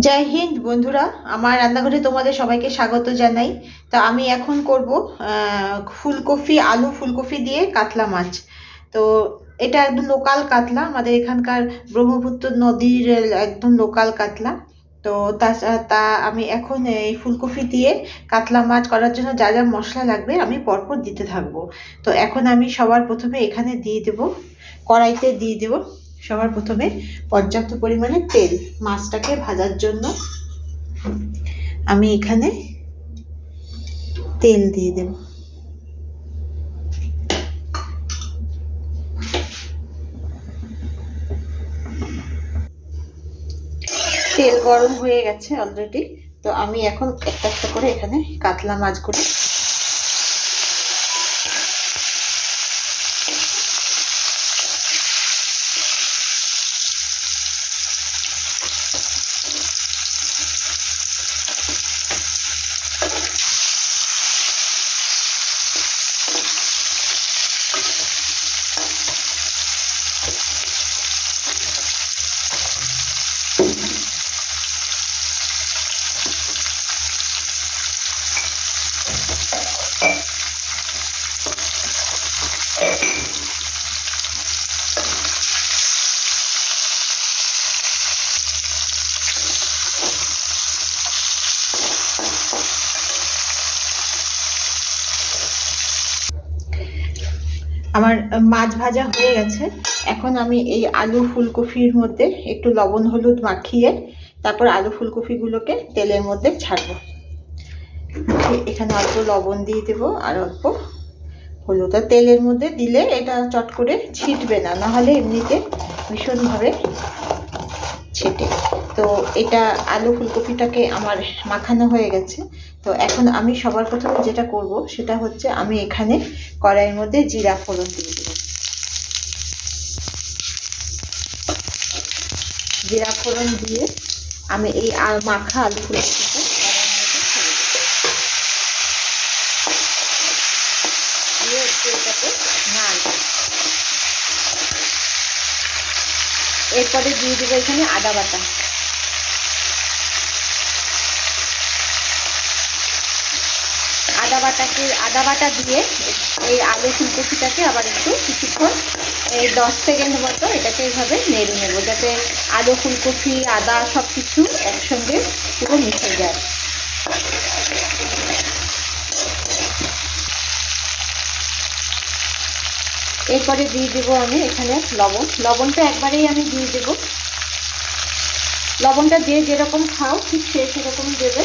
জয় হিন্দ বন্ধুরা, আমার রান্নাঘরে তোমাদের সবাইকে স্বাগত জানাই। তো আমি এখন করব ফুলকপি, আলু ফুলকপি দিয়ে কাতলা মাছ। তো এটা একদম লোকাল কাতলা, আমাদের এখানকার ব্রহ্মপুত্র নদীর একদম লোকাল কাতলা। তো তা তা আমি এখন এই ফুলকপি দিয়ে কাতলা মাছ করার জন্য যা যা মশলা লাগবে আমি পরপর দিতে থাকবো। তো এখন আমি সবার প্রথমে এখানে দিয়ে দেব, কড়াইতে দিয়ে দেব সবার প্রথমে পর্যাপ্ত পরিমাণে তেল। মাছটাকে ভাজার জন্য আমি এখানে তেল দিয়ে দেব। তেল গরম হয়ে গেছে অলরেডি। তো আমি এখন একটা একটা করে এখানে কাতলা মাছগুলো আমার মাছ ভাজা হয়ে গেছে। এখন আমি এই আলু ফুলকপির মধ্যে একটু লবণ হলুদ মাখিয়ে তারপর আলু ফুলকপিগুলোকে তেলের মধ্যে ছাড়বো। এখানে অল্প লবণ দিয়ে দেবো আর অল্প হলুদ। আর তেলের মধ্যে দিলে এটা চট করে ছিটবে না, নাহলে এমনিতে ভীষণভাবে ছেটে। তো এটা আলু ফুলকপিটাকে আমার মাখানো হয়ে গেছে। তো এখন আমি সবার প্রথমে যেটা করব সেটা হচ্ছে আমি এখানে কড়াইয়ের মধ্যে জিরা ফোড়ন দিয়ে দেবো। জিরা ফোড়ন দিয়ে আমি এই মাখা আলু ফুলকপিটা দিয়ে একটু এটাকে নাড়ব। এরপরে দিয়ে দেবো এখানে আদা বাটা। আদা বাটা দিয়ে এই আলু ফুলকপিটাকে আবার একটু কিছুক্ষণ, এই 10 সেকেন্ড মতো এটাকে এইভাবে নেড়ে নেব, যাতে আলু ফুলকপি আদা সব কিছু একসঙ্গে পুরো মিশে যায়। এরপরে দিয়ে দেবো আমি এখানে লবণটা একবারেই আমি দিয়ে দেবো। লবণটা যে যেরকম খাও ঠিক সেরকমই দেবে।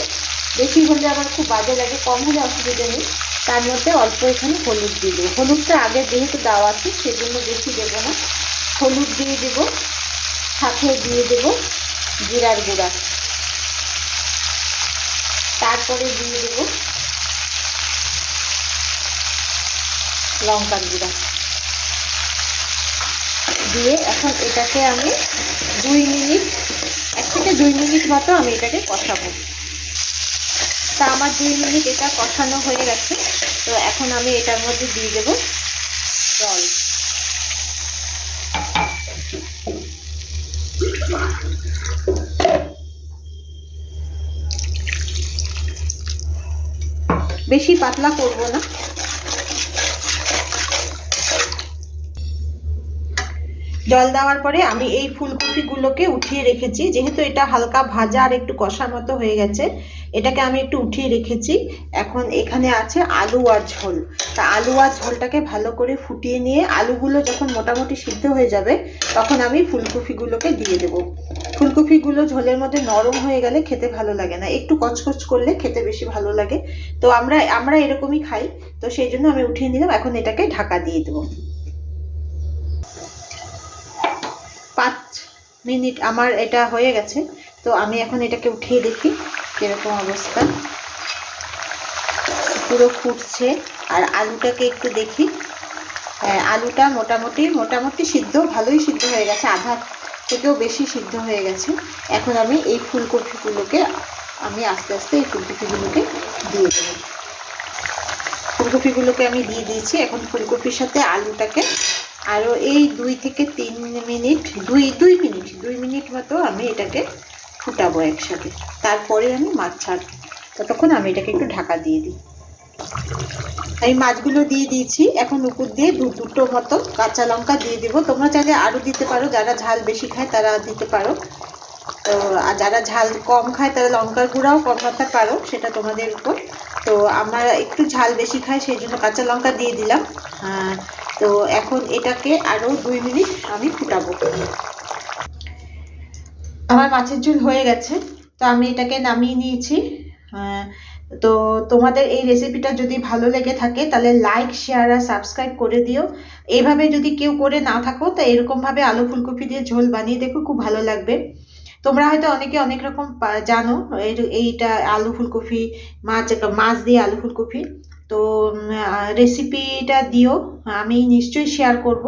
বেশি হলে আবার খুব বাজে লাগে, কম হলে অসুবিধা নেই। তার মধ্যে অল্প এখানে হলুদ দিয়ে দেবো। হলুদটা আগে যেহেতু দেওয়া আছে সেজন্য বেশি দেবো না। হলুদ দিয়ে দেবো, সাথে দিয়ে দেবো জিরার গুঁড়া, তারপরে দিয়ে দেবো লঙ্কার গুঁড়া দিয়ে এখন এটাকে আমি 1 থেকে 2 মিনিট মতো আমি এটাকে কষাবো। তা আমার 2 মিনিট এটা কষানো হয়ে গেছে। তো এখন আমি এটার মধ্যে দিয়ে দেব জল। বেশি পাতলা করব না। জল দেওয়ার পরে আমি এই ফুলকপিগুলোকে উঠিয়ে রেখেছি, যেহেতু এটা হালকা ভাজা আর একটু কষা মতো হয়ে গেছে, এটাকে আমি একটু উঠিয়ে রেখেছি। এখন এখানে আছে আলু আর ঝোল। তা আলু আর ঝোলটাকে ভালো করে ফুটিয়ে নিয়ে আলুগুলো যখন মোটামুটি সিদ্ধ হয়ে যাবে তখন আমি ফুলকপিগুলোকে দিয়ে দেবো। ফুলকপিগুলো ঝোলের মধ্যে নরম হয়ে গেলে খেতে ভালো লাগে না, একটু কচকচ করলে খেতে বেশি ভালো লাগে। তো আমরা এরকমই খাই। তো সেই জন্য আমি উঠিয়ে নিলাম। এখন এটাকে ঢাকা দিয়ে দেবো। 5 মিনিট আমার এটা হয়ে গেছে। তো আমি এখন এটাকে উঠিয়ে দেখি কিরকম অবস্থা। পুরো ফুটছে। আর আলুটাকে একটু দেখি। আলুটা মোটামুটি সিদ্ধ, ভালোই সিদ্ধ হয়ে গেছে, আধা থেকেও বেশি সিদ্ধ হয়ে গেছে। এখন আমি এই ফুলকপিগুলোকে আস্তে আস্তে এই ফুলকপিগুলোকে দিয়ে দেবো। ফুলকপিগুলোকে আমি দিয়ে দিয়েছি। এখন ফুলকপির সাথে আলুটাকে আরও এই 2 থেকে 3 মিনিট, 2 মিনিট মতো আমি এটাকে ফুটাবো একসাথে, তারপরে আমি মাছ ছাড়বো। ততক্ষণ আমি এটাকে একটু ঢাকা দিয়ে দিই। আমি মাছগুলো দিয়ে দিয়েছি, এখন উপর দিয়ে দুটো মতো কাঁচা লঙ্কা দিয়ে দিব। তোমরা চাইলে আরও দিতে পারো, যারা ঝাল বেশি খায় তারা দিতে পারো। তো আর যারা ঝাল কম খায় তারা লঙ্কার গুঁড়াও কমাতে পারো, সেটা তোমাদের উপর। তো আমরা একটু ঝাল বেশি খাই, সেই জন্য কাঁচা লঙ্কা দিয়ে দিলাম। তো এখন এটাকে আরও 2 মিনিট আমি ফুটাবো। আমার মাছের ঝোল হয়ে গেছে, তো আমি এটাকে নামিয়ে নিয়েছি। তো তোমাদের এই রেসিপিটা যদি ভালো লেগে থাকে তাহলে লাইক, শেয়ার আর সাবস্ক্রাইব করে দিও। এইভাবে যদি কেউ করে না থাকো তো এরকমভাবে আলু ফুলকপি দিয়ে ঝোল বানিয়ে দেখো, খুব ভালো লাগবে। তোমরা হয়তো অনেকে অনেক রকম জানো, এইটা আলু ফুলকপি, মাছ দিয়ে আলু ফুলকপি। তো রেসিপিটা দিও, আমি নিশ্চয়ই শেয়ার করব।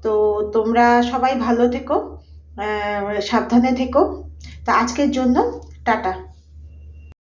তো তোমরা সবাই ভালো থেকো, সাবধানে থেকো। তো আজকের জন্য টাটা।